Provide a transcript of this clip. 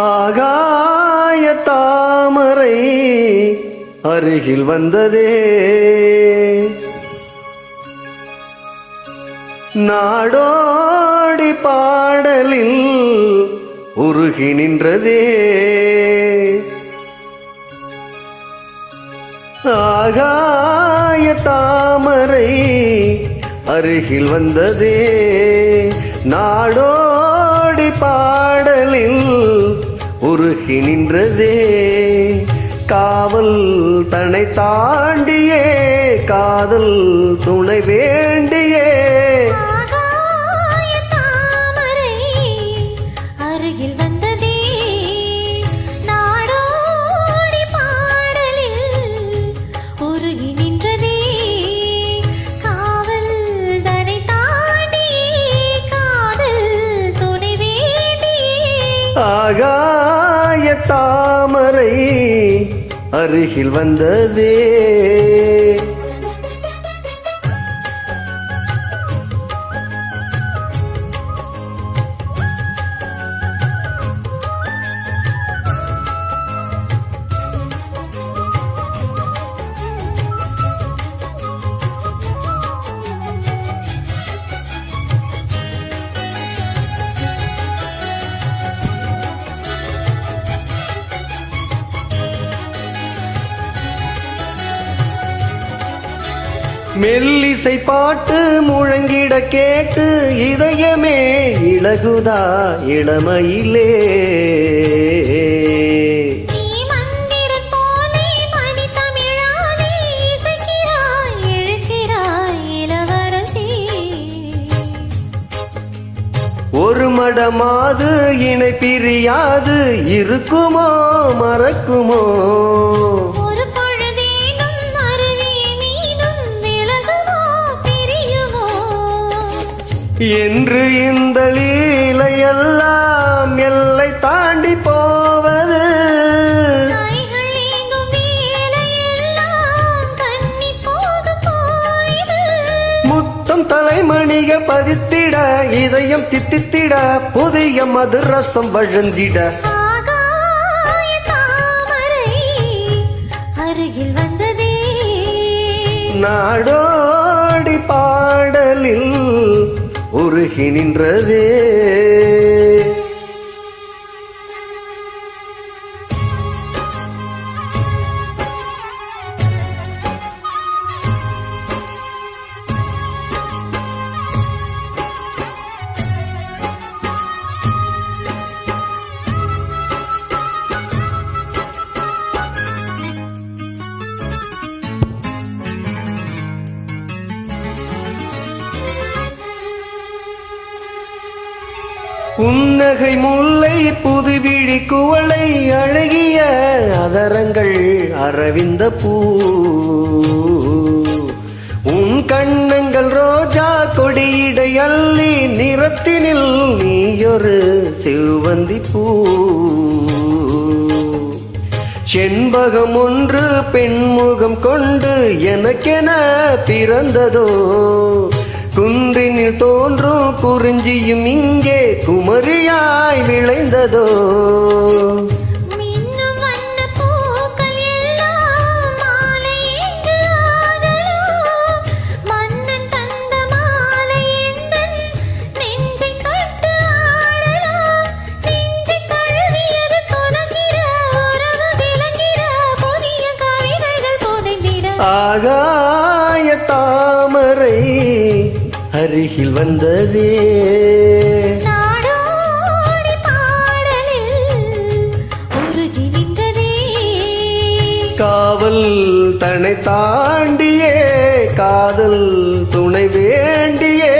ஆகாய தாமரை அருகில் வந்ததே, நாடோடி பாடலில் உருகி நின்றதே. ஆகாய தாமரை அருகில் வந்ததே, நாடோடி பாடலில் உருகி நின்றதே. காவல் தன்னை தாண்டியே காதல் துணை வேண்டியே. ஆகாய தாமரை அருகில் வந்ததே. மெல்லிசை பாட்டு முழங்கிட கேட்டு இதயமே இளகுதா இளமையிலே. ஒரு மடமாது இணை பிரியாது இருக்குமோ மறக்குமோ என்று இந்த லீலையெல்லாம் எல்லை தாண்டி போவது. முத்தம் தலைமணிக பதித்திட இதயம் தித்தித்திட புதிய மதுரசம் வழங்கிட. அருகில் வந்ததே, நாடோடி பாடலில் உருகி நின்றதே. புன்னகை முல்லை புதுவிழி குவளை அழகிய அதரங்கள் அரவிந்த பூ. உன் கண்ணங்கள் ரோஜா கொடியிடை அள்ளி நிறத்தினில் நீயொரு சிவந்தி பூ. செண்பகம் ஒன்று பெண்முகம் கொண்டு எனக்கென பிறந்ததோ. குன்றினில் தோன்றும் குறிஞ்சியும் இங்கே குமரியாய் விளைந்ததோ. ஆகாய தாமரை அருகில் வந்ததே, நாடோடி பாடலில் உருகி நின்றதே. காவல் தன்னை தாண்டியே காதல் துணை வேண்டியே.